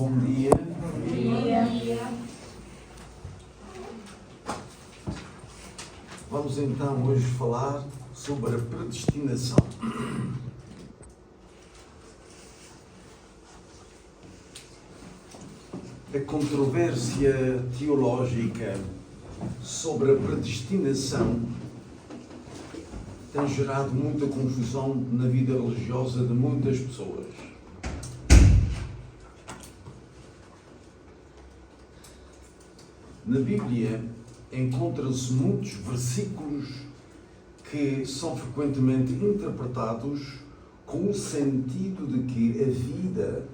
Bom dia. Bom dia. Vamos então hoje falar sobre a predestinação. A controvérsia teológica sobre a predestinação tem gerado muita confusão na vida religiosa de muitas pessoas. Na Bíblia encontram-se muitos versículos que são frequentemente interpretados com o sentido de que a vida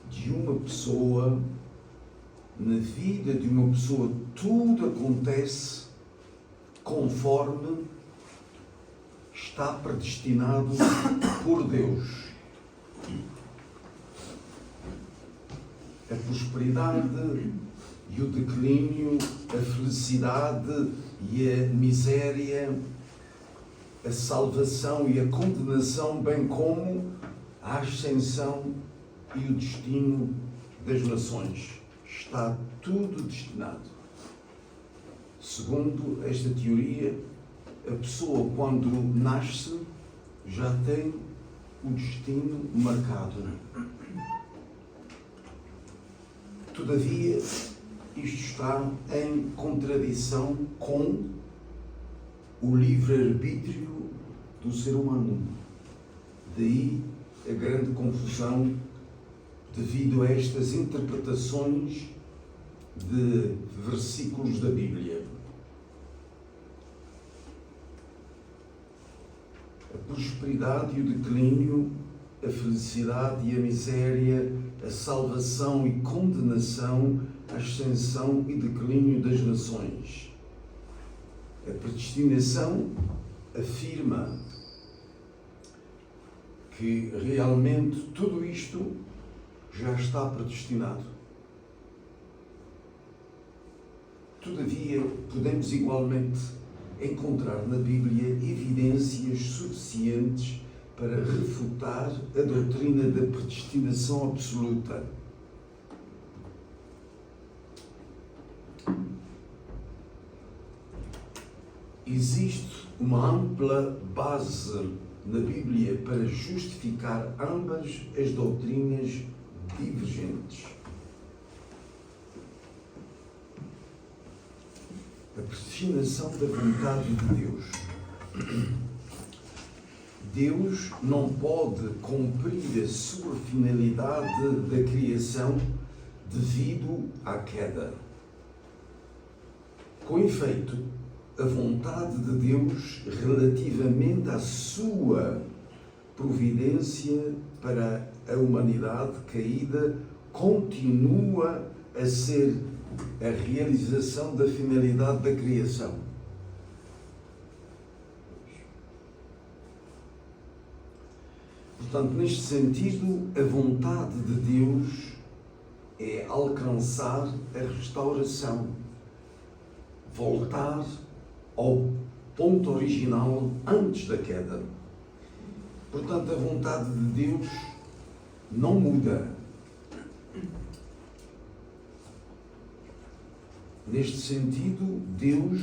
de uma pessoa, na vida de uma pessoa, tudo acontece conforme está predestinado por Deus. A prosperidade e o declínio, a felicidade e a miséria, a salvação e a condenação, bem como a ascensão e o destino das nações. Está tudo destinado. Segundo esta teoria, a pessoa, quando nasce, já tem o destino marcado. Todavia, isto está em contradição com o livre-arbítrio do ser humano. Daí a grande confusão devido a estas interpretações de versículos da Bíblia. A prosperidade e o declínio, a felicidade e a miséria, a salvação e condenação, a ascensão e declínio das nações. A predestinação afirma que realmente tudo isto já está predestinado. Todavia, podemos igualmente encontrar na Bíblia evidências suficientes para refutar a doutrina da predestinação absoluta. Existe uma ampla base na Bíblia para justificar ambas as doutrinas divergentes. A predestinação da vontade de Deus. Deus não pode cumprir a sua finalidade da criação devido à queda. Com efeito, a vontade de Deus relativamente à sua providência para a humanidade caída continua a ser a realização da finalidade da criação. Portanto, neste sentido, a vontade de Deus é alcançar a restauração, voltar ao ponto original antes da queda. Portanto, a vontade de Deus não muda. Neste sentido, Deus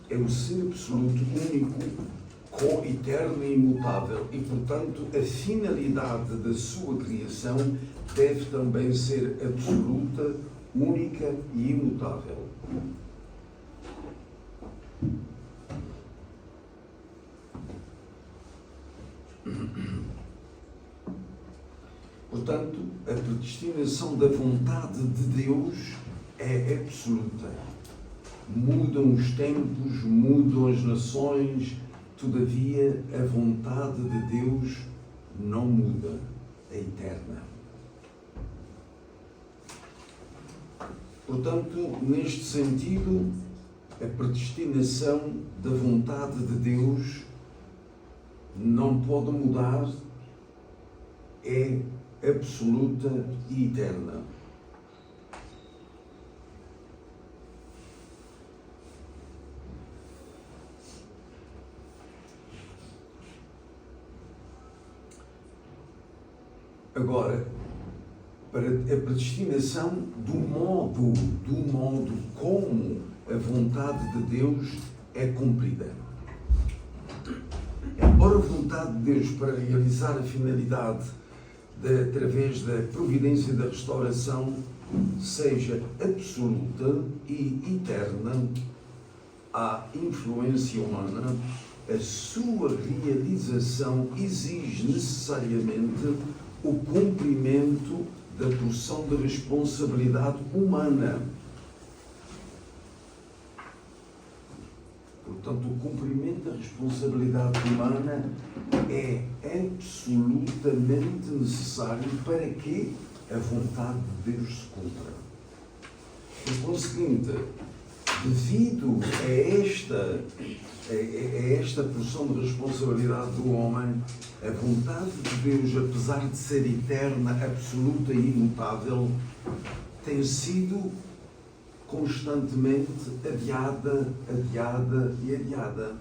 é o ser absoluto, único, co-eterno e imutável e, portanto, a finalidade da sua criação deve também ser absoluta, única e imutável. Portanto, a predestinação da vontade de Deus é absoluta. Mudam os tempos, mudam as nações, todavia a vontade de Deus não muda, é eterna. Portanto, neste sentido, a predestinação da vontade de Deus não pode mudar, é absoluta e eterna. Agora, para a predestinação do modo como a vontade de Deus é cumprida. Embora a vontade de Deus para realizar a finalidade através da providência da restauração seja absoluta e eterna, à influência humana, a sua realização exige necessariamente o cumprimento da porção de responsabilidade humana. Portanto, o cumprimento da responsabilidade humana é absolutamente necessário para que a vontade de Deus se cumpra. Por conseguinte, devido a esta porção de responsabilidade do homem, a vontade de Deus, apesar de ser eterna, absoluta e imutável, tem sido constantemente adiada e adiada,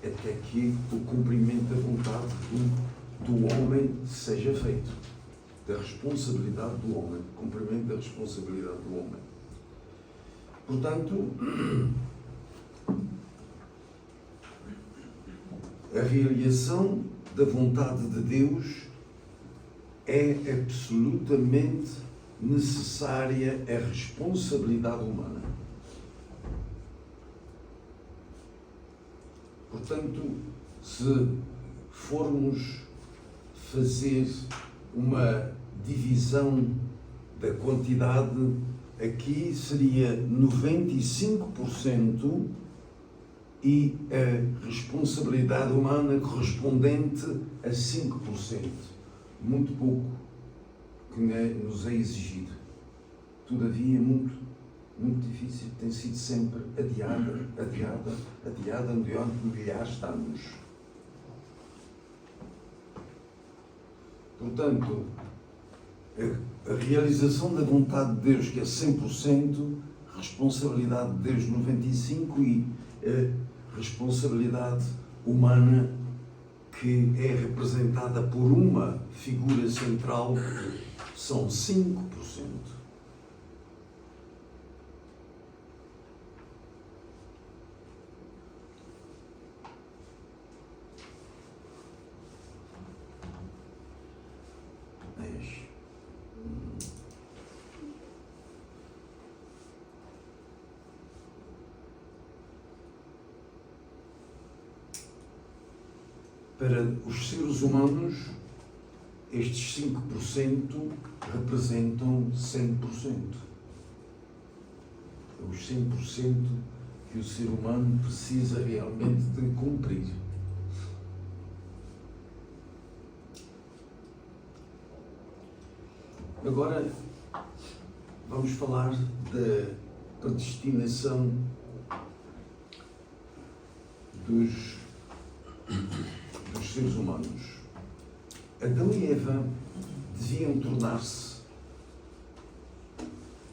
até que o cumprimento da vontade do homem seja feito, da responsabilidade do homem, cumprimento da responsabilidade do homem. Portanto, a realização da vontade de Deus é absolutamente necessária à responsabilidade humana. Portanto, se formos fazer uma divisão da quantidade, aqui seria 95% e a responsabilidade humana correspondente a 5%. Muito pouco que nos é exigido. Todavia, muito difícil, tem sido sempre adiada durante milhares de anos. Portanto, a realização da vontade de Deus, que é 100%, responsabilidade de Deus 95% e a responsabilidade humana, que é representada por uma figura central, são 5%. Para os seres humanos, estes 5% representam 100%. Os 100% que o ser humano precisa realmente de cumprir. Agora, vamos falar da predestinação dos seres humanos. Adão e Eva deviam tornar-se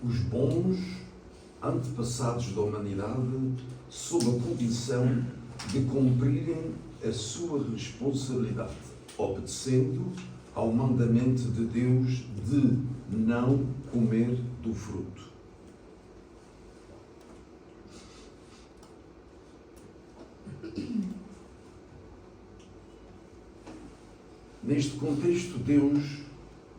os bons antepassados da humanidade sob a condição de cumprirem a sua responsabilidade, obedecendo ao mandamento de Deus de não comer do fruto. Neste contexto, Deus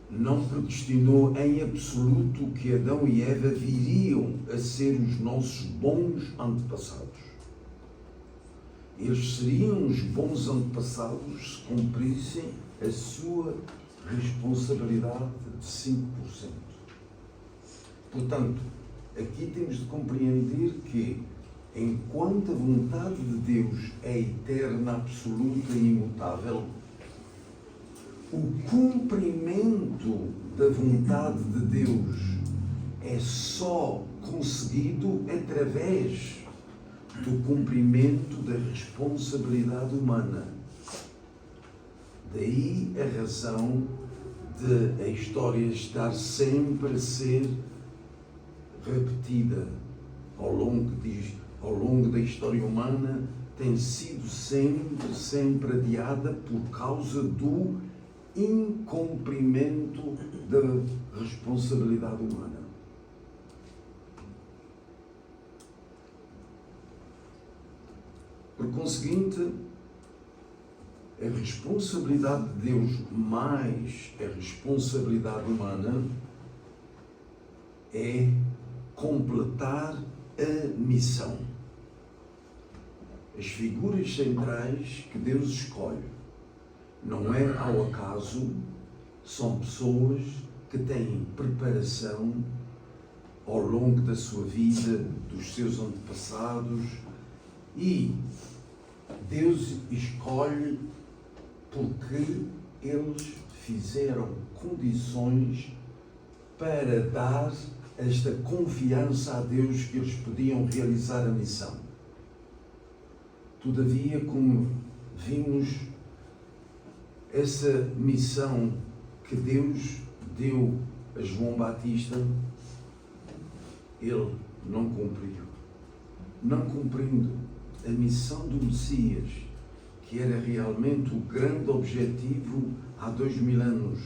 não predestinou em absoluto que Adão e Eva viriam a ser os nossos bons antepassados. Eles seriam os bons antepassados se cumprissem a sua responsabilidade de 5%. Portanto, aqui temos de compreender que, enquanto a vontade de Deus é eterna, absoluta e imutável, o cumprimento da vontade de Deus é só conseguido através do cumprimento da responsabilidade humana. Daí a razão de a história estar sempre a ser repetida ao longo da história humana, tem sido sempre adiada por causa do incumprimento da responsabilidade humana. Por conseguinte, a responsabilidade de Deus mais a responsabilidade humana é completar a missão. As figuras centrais que Deus escolhe, não é ao acaso, são pessoas que têm preparação ao longo da sua vida, dos seus antepassados, e Deus escolhe porque eles fizeram condições para dar esta confiança a Deus que eles podiam realizar a missão. Todavia, como vimos, essa missão que Deus deu a João Batista, ele não cumpriu. Não cumprindo a missão do Messias, que era realmente o grande objetivo há 2000 anos.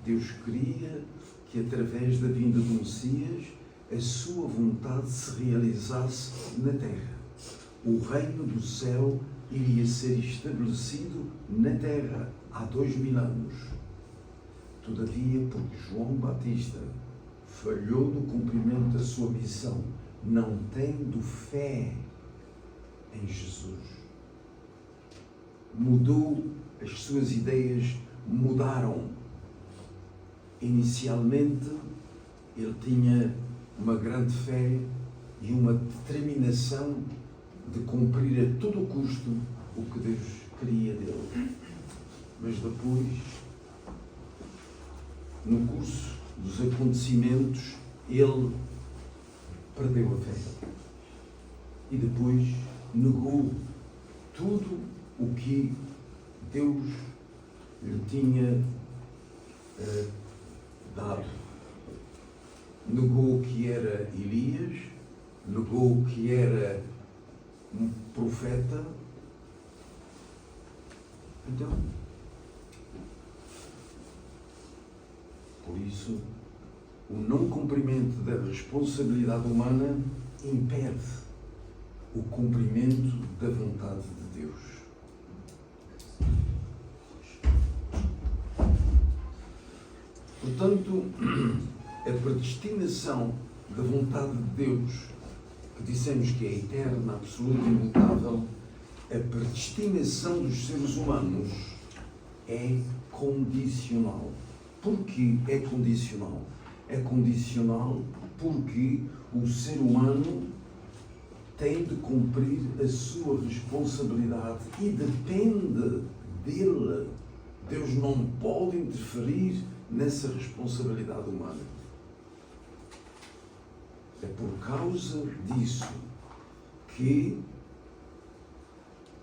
Deus queria que, através da vinda do Messias, a sua vontade se realizasse na terra. O reino do céu iria ser estabelecido na terra há 2000 anos. Todavia, porque João Batista falhou no cumprimento da sua missão, não tendo fé em Jesus, mudou, as suas ideias mudaram. Inicialmente, ele tinha uma grande fé e uma determinação de cumprir a todo custo o que Deus queria dele. Mas depois, no curso dos acontecimentos, ele perdeu a fé. E depois negou tudo o que Deus lhe tinha dado. Negou que era Elias, negou que era um profeta. Então, por isso, o não cumprimento da responsabilidade humana impede o cumprimento da vontade de Deus. Portanto, a predestinação da vontade de Deus, que dissemos que é eterna, absoluta e imutável, a predestinação dos seres humanos é condicional. Por que é condicional? É condicional porque o ser humano tem de cumprir a sua responsabilidade e depende dele. Deus não pode interferir nessa responsabilidade humana. É por causa disso que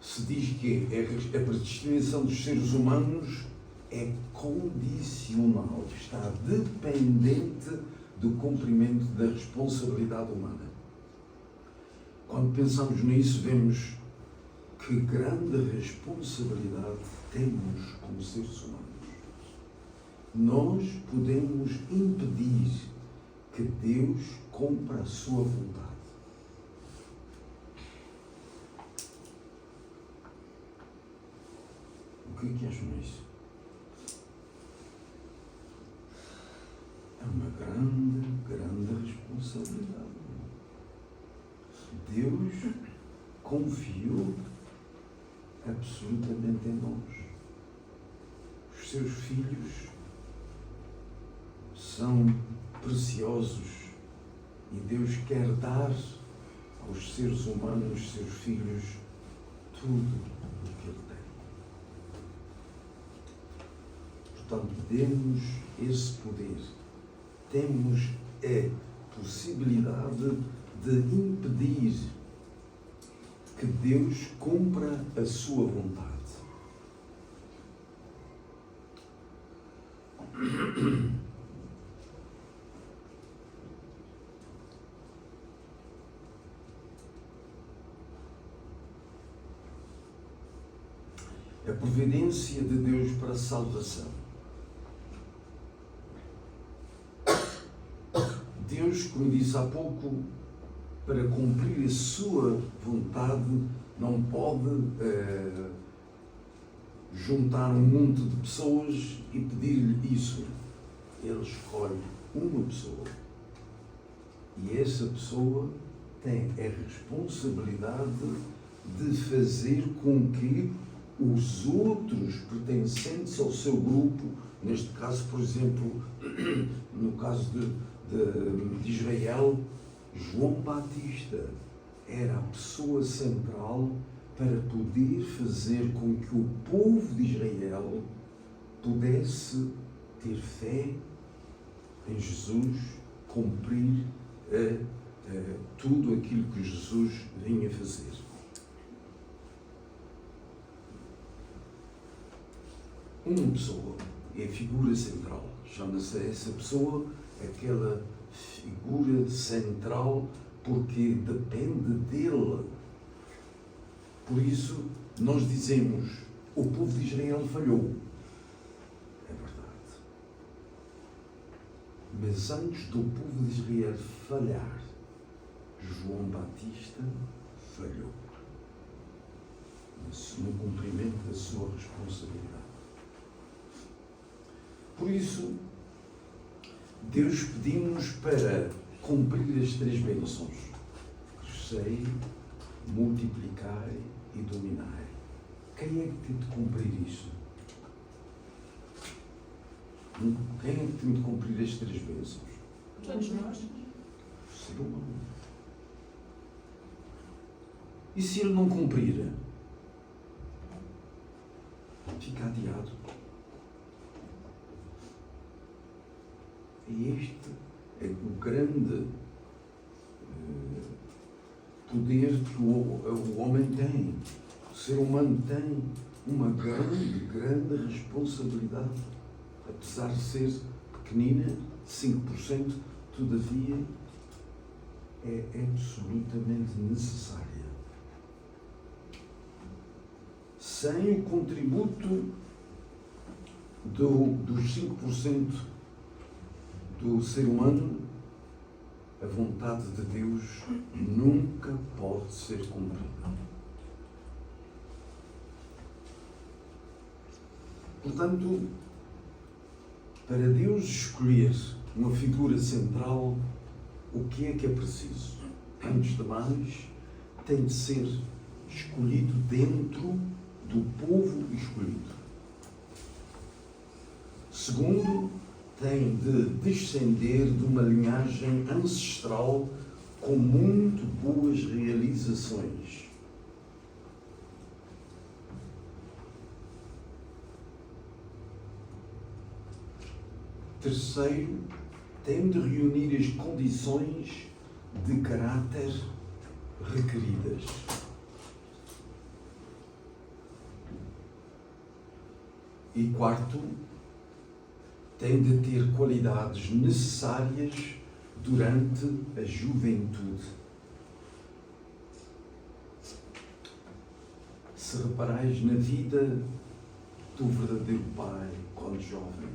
se diz que a predestinação dos seres humanos é condicional, está dependente do cumprimento da responsabilidade humana. Quando pensamos nisso, vemos que grande responsabilidade temos como seres humanos. Nós podemos impedir que Deus cumpra a sua vontade. O que acham disso? É uma grande, grande responsabilidade. Deus confiou absolutamente em nós. Os seus filhos são preciosos e Deus quer dar aos seres humanos, seus filhos, tudo o que Ele tem. Portanto, demos esse poder. Temos a possibilidade de impedir que Deus cumpra a sua vontade. A providência de Deus para a salvação. Deus, como eu disse há pouco, para cumprir a sua vontade, não pode juntar um monte de pessoas e pedir-lhe isso. Ele escolhe uma pessoa. E essa pessoa tem a responsabilidade de fazer com que os outros pertencentes ao seu grupo, neste caso, por exemplo, no caso de Israel, João Batista era a pessoa central para poder fazer com que o povo de Israel pudesse ter fé em Jesus, cumprir tudo aquilo que Jesus vinha fazer. Uma pessoa é a figura central. Chama-se essa pessoa aquela figura central porque depende dele. Por isso, nós dizemos, o povo de Israel falhou. É verdade. Mas antes do povo de Israel falhar, João Batista falhou no cumprimento da sua responsabilidade. Por isso, Deus pedimos para cumprir as 3 bênçãos: crescei, multiplicai e dominai. Quem é que tem de cumprir isso? Quem é que tem de cumprir as 3 bênçãos? Todos nós. O ser humano. E se ele não cumprir? Fica adiado. E este é o grande poder que o homem tem. O ser humano tem uma grande responsabilidade. Apesar de ser pequenina, 5%, todavia é absolutamente necessária. Sem o contributo dos 5% do ser humano, a vontade de Deus nunca pode ser cumprida. Portanto, para Deus escolher uma figura central, o que é preciso? Antes de mais, tem de ser escolhido dentro do povo escolhido. Segundo, tem de descender de uma linhagem ancestral com muito boas realizações. Terceiro, tem de reunir as condições de caráter requeridas. E quarto, tem de ter qualidades necessárias durante a juventude. Se reparais na vida do verdadeiro pai quando jovem,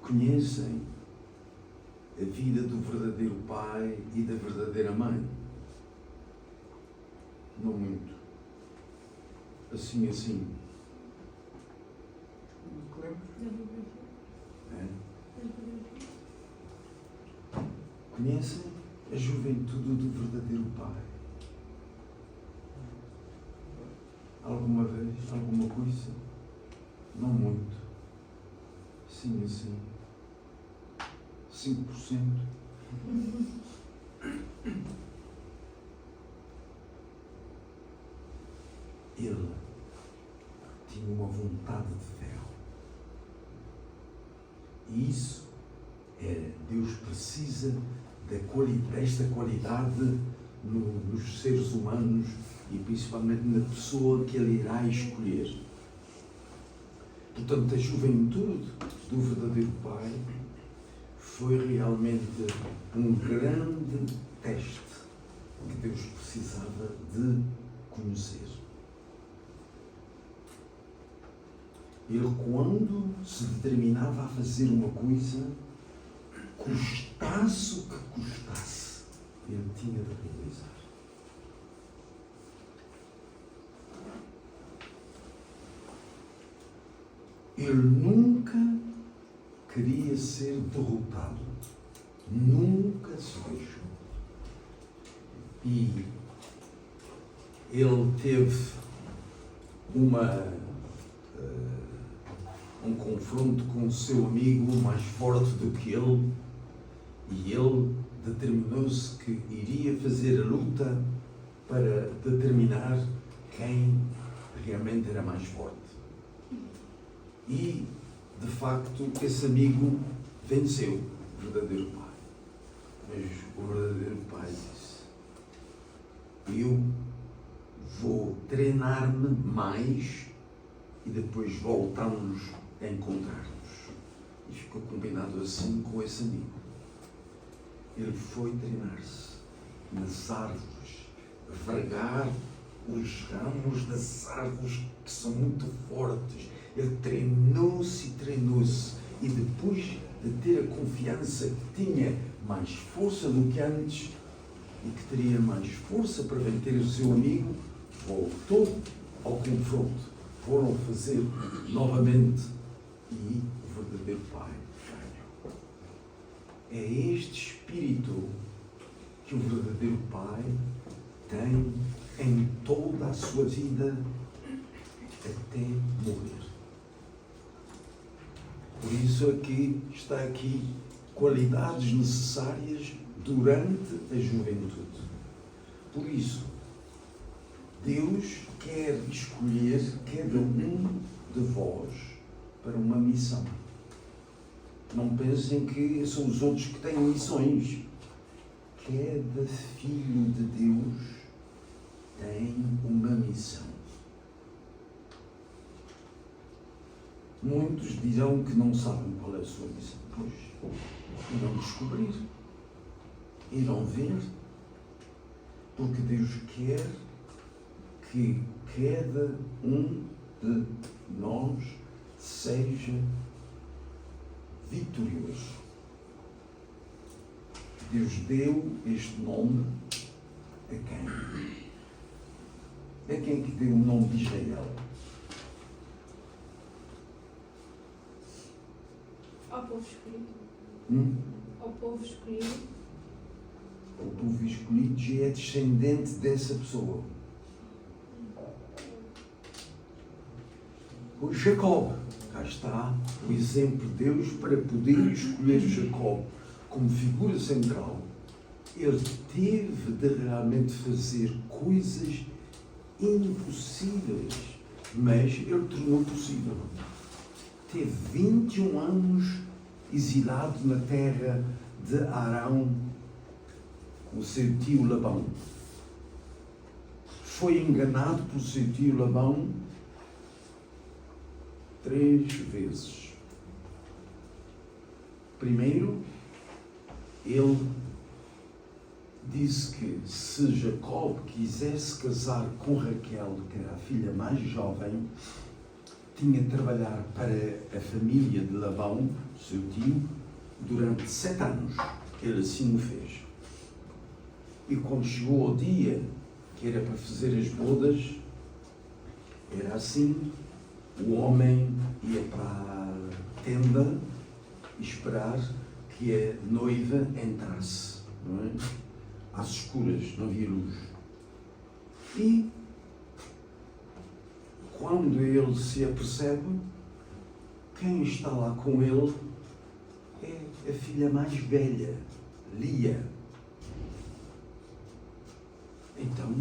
conhecem a vida do verdadeiro pai e da verdadeira mãe? Não muito. Assim. Conhecem a juventude do verdadeiro pai? Alguma vez? Alguma coisa? Não muito. Sim, assim. 5%. Ele tinha uma vontade de fé. E isso Deus precisa desta qualidade nos seres humanos e principalmente na pessoa que Ele irá escolher. Portanto, a juventude do verdadeiro Pai foi realmente um grande teste que Deus precisava de conhecer. Ele, quando se determinava a fazer uma coisa, custasse o que custasse, ele tinha de realizar. Ele nunca queria ser derrotado. Nunca se deixou. E ele teve um confronto com o seu amigo mais forte do que ele, e ele determinou-se que iria fazer a luta para determinar quem realmente era mais forte. E, de facto, esse amigo venceu o verdadeiro pai. Mas o verdadeiro pai disse: eu vou treinar-me mais e depois voltamos a encontrar-nos. E ficou combinado assim com esse amigo. Ele foi treinar-se nas árvores, vergar os ramos das árvores que são muito fortes. Ele treinou-se, e depois de ter a confiança que tinha mais força do que antes e que teria mais força para vencer o seu amigo, voltou ao confronto. Foram fazer novamente e o verdadeiro pai ganhou. É este espírito que o verdadeiro pai tem em toda a sua vida até morrer. Por isso aqui está aqui qualidades necessárias durante a juventude. Por isso, Deus quer escolher cada um de vós para uma missão. Não pensem que são os outros que têm missões. Cada filho de Deus tem uma missão. Muitos dirão que não sabem qual é a sua missão. Pois, irão descobrir, irão ver, porque Deus quer que cada um de nós seja vitorioso. Deus deu este nome a quem? A quem que deu o nome de Israel? Ao povo escolhido. Ao povo escolhido. O povo escolhido já é descendente dessa pessoa. O Jacob, cá está o exemplo de Deus para poder escolher Jacob como figura central. Ele teve de realmente fazer coisas impossíveis, mas ele tornou possível. Teve 21 anos exilado na terra de Arão com o seu tio Labão. Foi enganado pelo seu tio Labão 3 vezes. Primeiro, ele disse que se Jacob quisesse casar com Raquel, que era a filha mais jovem, tinha de trabalhar para a família de Labão, seu tio, durante 7 anos. Ele assim o fez. E quando chegou ao dia que era para fazer as bodas, era assim: o homem ia para a tenda esperar que a noiva entrasse, não é? Às escuras, não havia luz. E quando ele se apercebe, quem está lá com ele é a filha mais velha, Lia. Então,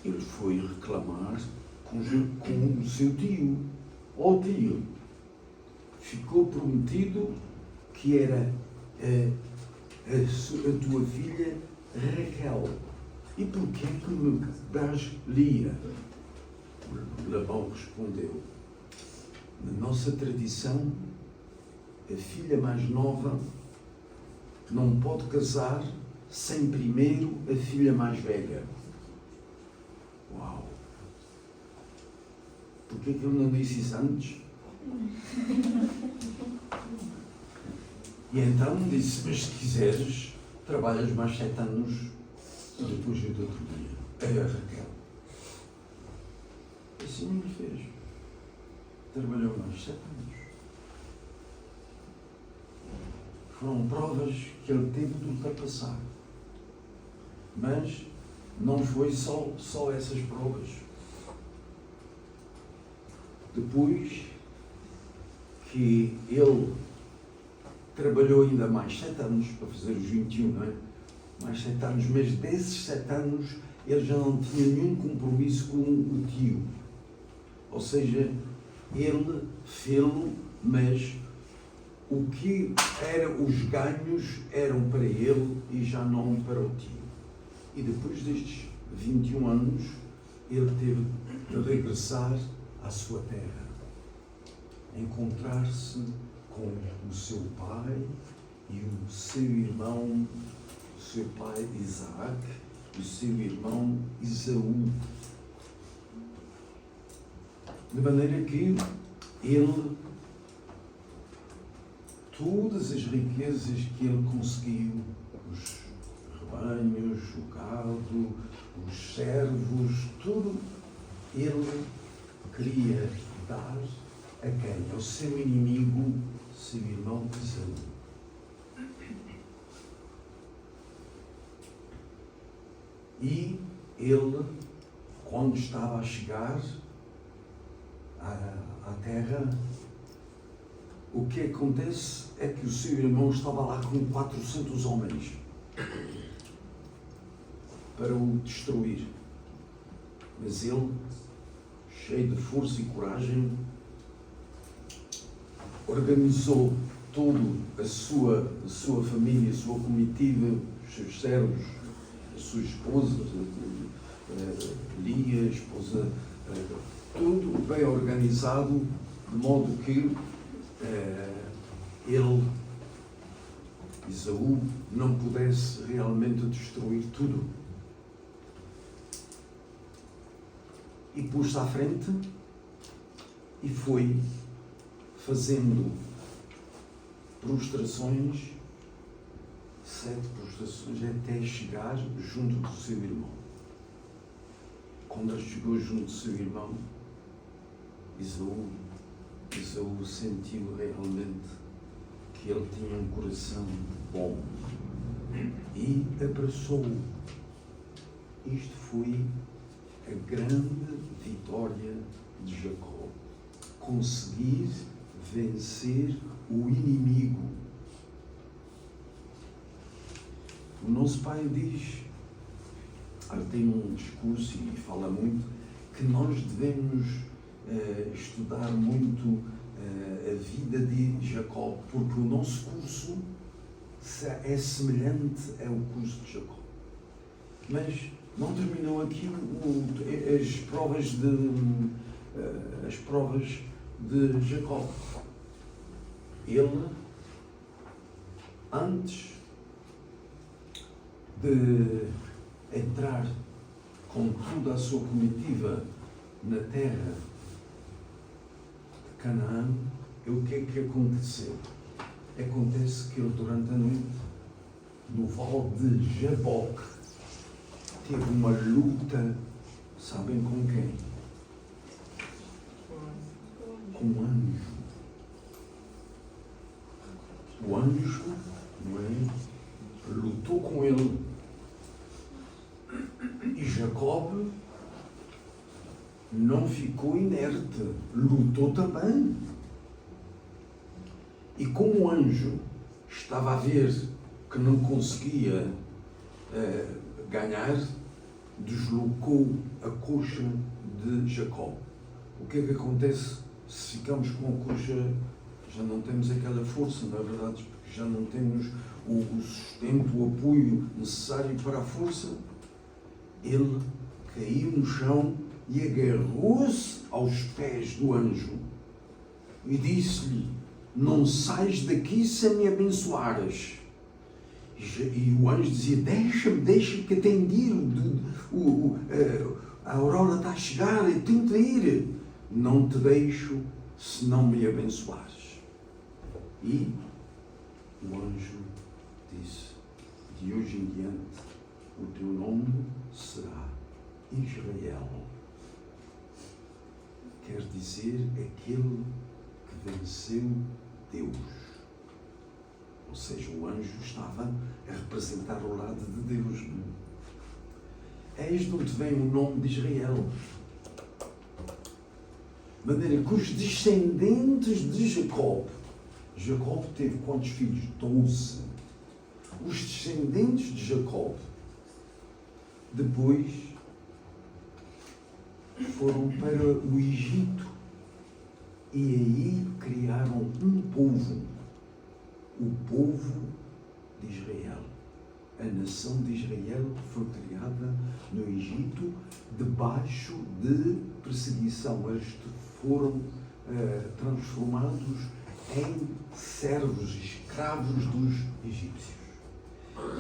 ele foi reclamar com o seu tio. Ó tio, ficou prometido que era a tua filha Raquel. E porquê que me dás Lia? Labão respondeu: na nossa tradição, a filha mais nova não pode casar sem primeiro a filha mais velha. Uau! Porquê que ele não disse isso antes? E então disse, mas se quiseres, trabalhas mais 7 anos e depois eu dou outro dia. A Raquel. Assim ele fez. Trabalhou mais 7 anos. Foram provas que ele teve de ultrapassar. Mas não foi só essas provas. Depois que ele trabalhou ainda mais 7 anos para fazer os 21, não é? Mais 7 anos, mas desses 7 anos ele já não tinha nenhum compromisso com o tio. Ou seja, ele fê-lo, mas o que eram os ganhos eram para ele e já não para o tio. E depois destes 21 anos, ele teve de regressar à sua terra, encontrar-se com o seu pai e o seu irmão, o seu pai Isaac e o seu irmão Esaú. De maneira que ele, todas as riquezas que ele conseguiu, os rebanhos, o gado, os servos, tudo, ele queria dar a quem? Ao seu inimigo, seu irmão Esaú. E ele, quando estava a chegar à terra, o que acontece é que o seu irmão estava lá com 400 homens para o destruir. Mas ele, cheio de força e coragem, organizou toda a sua família, a sua comitiva, os seus servos, a sua esposa, Lia, a esposa, tudo bem organizado, de modo que ele, Esaú, não pudesse realmente destruir tudo. E pôs-se à frente e foi fazendo prostrações, 7 prostrações, até chegar junto do seu irmão. Quando ele chegou junto do seu irmão, Esaú sentiu realmente que ele tinha um coração bom e abraçou-o. Isto foi a grande vitória de Jacó. Conseguir vencer o inimigo. O nosso pai diz, ele tem um discurso e fala muito, que nós devemos estudar muito a vida de Jacó, porque o nosso curso é semelhante ao curso de Jacó. Mas não terminou aqui as provas de Jacó. Ele, antes de entrar com toda a sua comitiva na terra de Canaã, o que é que aconteceu? Acontece que ele, durante a noite, no vale de Jaboque, teve uma luta, sabem com quem? Com um anjo. O anjo, não é? Lutou com ele. E Jacob não ficou inerte, lutou também. E como o anjo estava a ver que não conseguia ganhar, deslocou a coxa de Jacó. O que é que acontece se ficamos com a coxa? Já não temos aquela força, na verdade, porque já não temos o sustento, o apoio necessário para a força. Ele caiu no chão e agarrou-se aos pés do anjo e disse-lhe: não sais daqui sem me abençoares. E o anjo dizia: deixa-me que tenho de ir, a aurora está a chegar, eu tenho de ir. Não te deixo se não me abençoares. E o anjo disse: de hoje em diante o teu nome será Israel. Quer dizer, aquele que venceu Deus. Ou seja, o anjo estava a representar o lado de Deus. Eis de onde vem o nome de Israel. De maneira que os descendentes de Jacob teve quantos filhos? 12. Os descendentes de Jacob depois foram para o Egito e aí criaram um povo, o povo de Israel. A nação de Israel foi criada no Egito debaixo de perseguição. Eles foram transformados em servos, escravos dos egípcios.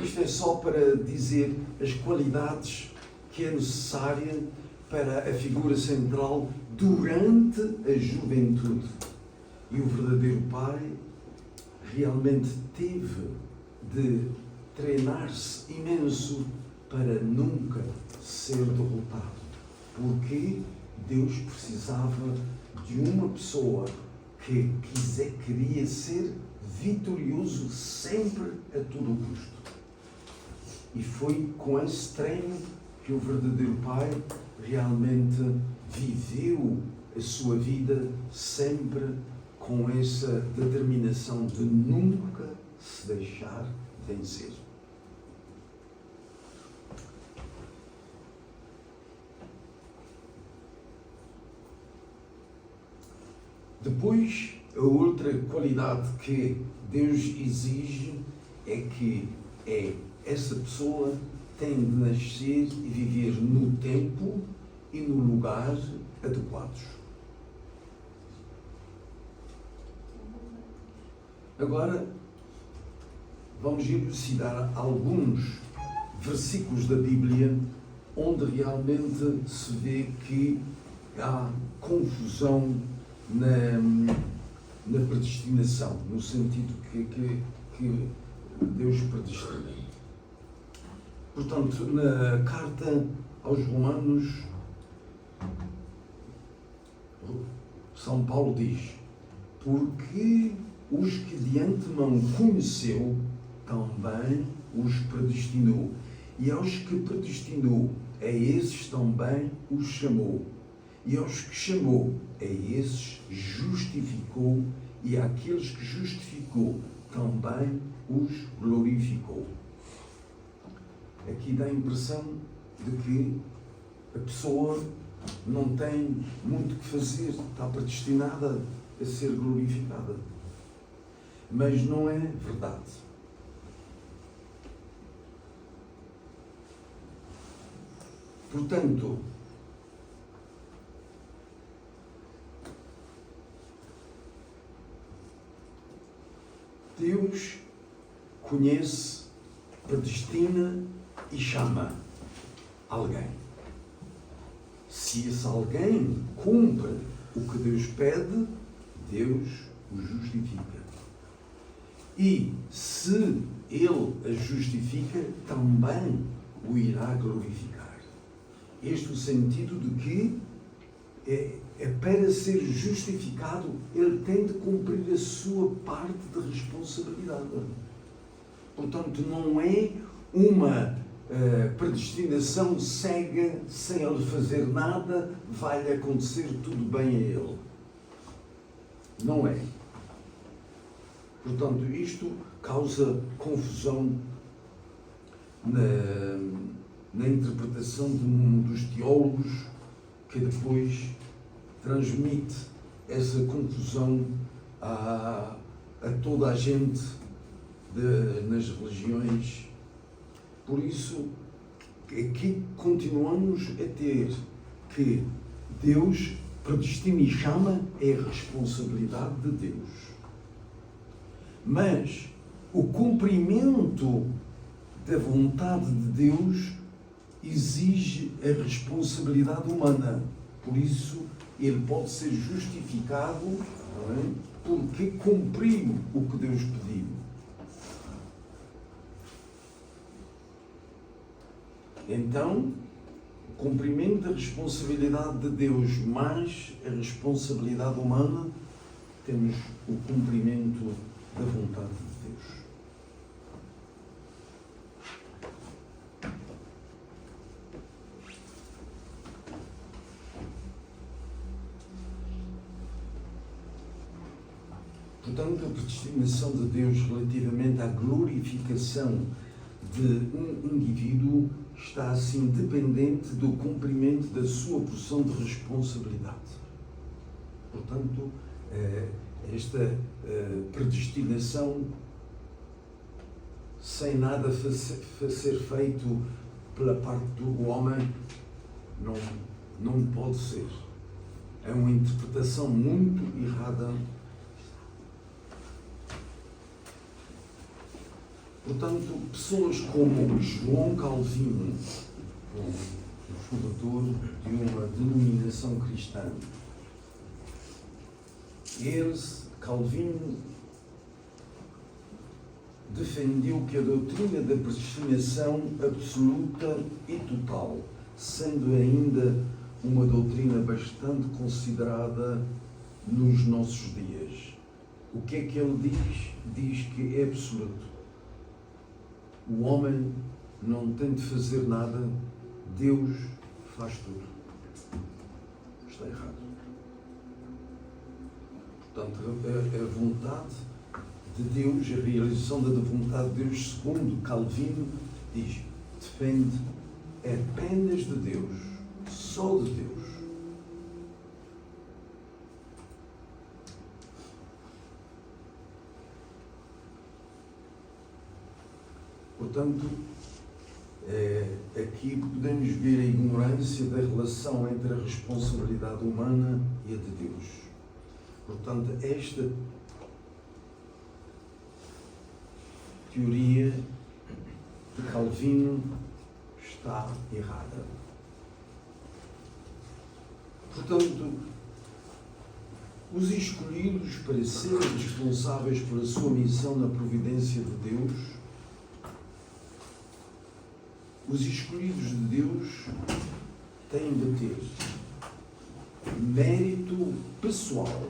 Isto é só para dizer as qualidades que é necessária para a figura central durante a juventude. E o verdadeiro pai realmente teve de treinar-se imenso para nunca ser derrotado. Porque Deus precisava de uma pessoa que queria ser vitorioso sempre a todo custo. E foi com esse treino que o verdadeiro pai realmente viveu a sua vida sempre com essa determinação de nunca se deixar vencer. Depois, a outra qualidade que Deus exige é que essa pessoa tem de nascer e viver no tempo e no lugar adequados. Agora, vamos elucidar alguns versículos da Bíblia onde realmente se vê que há confusão na predestinação, no sentido que Deus predestina. Portanto, na carta aos Romanos, São Paulo diz: porque os que de antemão conheceu, também os predestinou. E aos que predestinou, a esses também os chamou. E aos que chamou, a esses justificou. E àqueles que justificou, também os glorificou. Aqui dá a impressão de que a pessoa não tem muito o que fazer, está predestinada a ser glorificada. Mas não é verdade. Portanto, Deus conhece, predestina e chama alguém. Se esse alguém cumpre o que Deus pede, Deus o justifica. E se Ele a justifica, também o irá glorificar. Este é o sentido de que para ser justificado, ele tem de cumprir a sua parte de responsabilidade. Portanto, não é uma predestinação cega, sem ele fazer nada, vai-lhe acontecer tudo bem a ele. Não é. Portanto, isto causa confusão na interpretação de um dos teólogos, que depois transmite essa confusão a toda a gente nas religiões. Por isso, aqui continuamos a ter que Deus predestina e chama, é a responsabilidade de Deus. Mas o cumprimento da vontade de Deus exige a responsabilidade humana. Por isso, ele pode ser justificado, não é? Porque cumpriu o que Deus pediu. Então, o cumprimento da responsabilidade de Deus mais a responsabilidade humana, temos o cumprimento da vontade de Deus. Portanto, a predestinação de Deus relativamente à glorificação de um indivíduo está assim dependente do cumprimento da sua porção de responsabilidade. Portanto, esta predestinação, sem nada ser feito pela parte do homem, não pode ser. É uma interpretação muito errada. Portanto, pessoas como João Calvino, o fundador de uma denominação cristã, Calvino defendeu que a doutrina da predestinação absoluta e total, sendo ainda uma doutrina bastante considerada nos nossos dias. O que é que ele diz? Diz que é absoluto. O homem não tem de fazer nada, Deus faz tudo. Está errado. Portanto, a vontade de Deus, a realização da vontade de Deus, segundo Calvino, diz, depende apenas de Deus, só de Deus. Portanto, aqui podemos ver a ignorância da relação entre a responsabilidade humana e a de Deus. Portanto, esta teoria de Calvino está errada. Portanto, os escolhidos para serem responsáveis pela sua missão na providência de Deus, os escolhidos de Deus têm de ter mérito pessoal,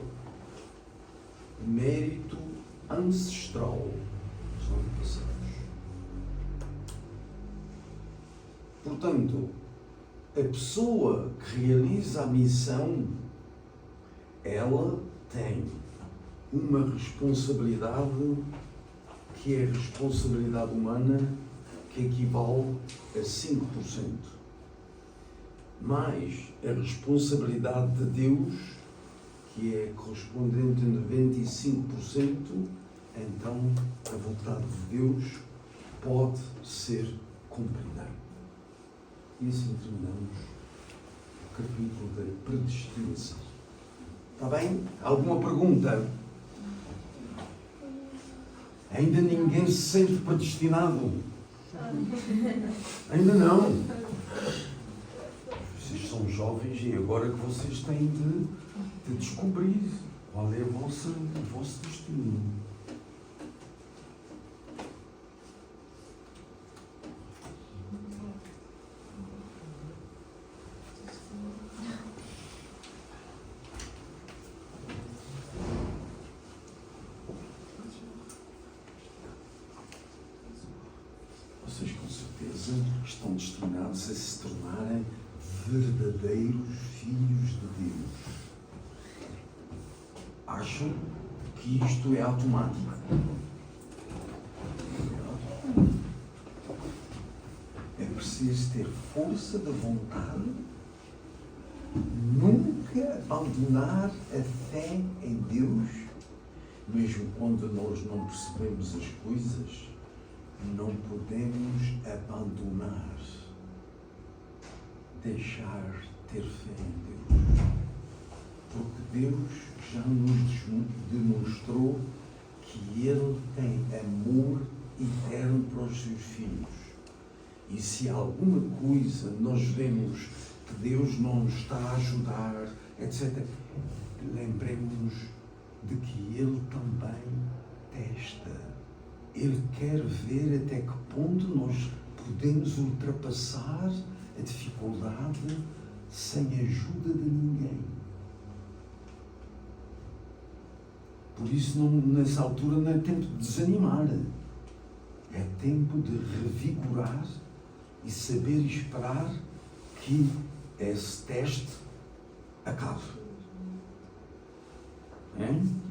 mérito ancestral, são passados. Portanto, a pessoa que realiza a missão, ela tem uma responsabilidade que é a responsabilidade humana, que equivale a 5%. Mais a responsabilidade de Deus, que é correspondente a 95%, então a vontade de Deus pode ser cumprida. E assim terminamos o capítulo da predestinação. Está bem? Alguma pergunta? Ainda ninguém se sente predestinado? Ainda não. Vocês são jovens e agora que vocês têm de descobrir qual é o vosso destino. Vocês com certeza estão destinados a se tornarem verdadeiros filhos de Deus. Acham que isto é automático? É preciso ter força de vontade, nunca abandonar a fé em Deus, mesmo quando nós não percebemos as coisas. Não podemos abandonar, deixar ter fé em Deus, porque Deus já nos demonstrou que Ele tem amor eterno para os seus filhos. E se alguma coisa nós vemos que Deus não nos está a ajudar, etc., lembremos-nos de que Ele também testa. Ele quer ver até que ponto nós podemos ultrapassar a dificuldade sem a ajuda de ninguém. Por isso, nessa altura, não é tempo de desanimar. É tempo de revigorar e saber esperar que esse teste acabe. É?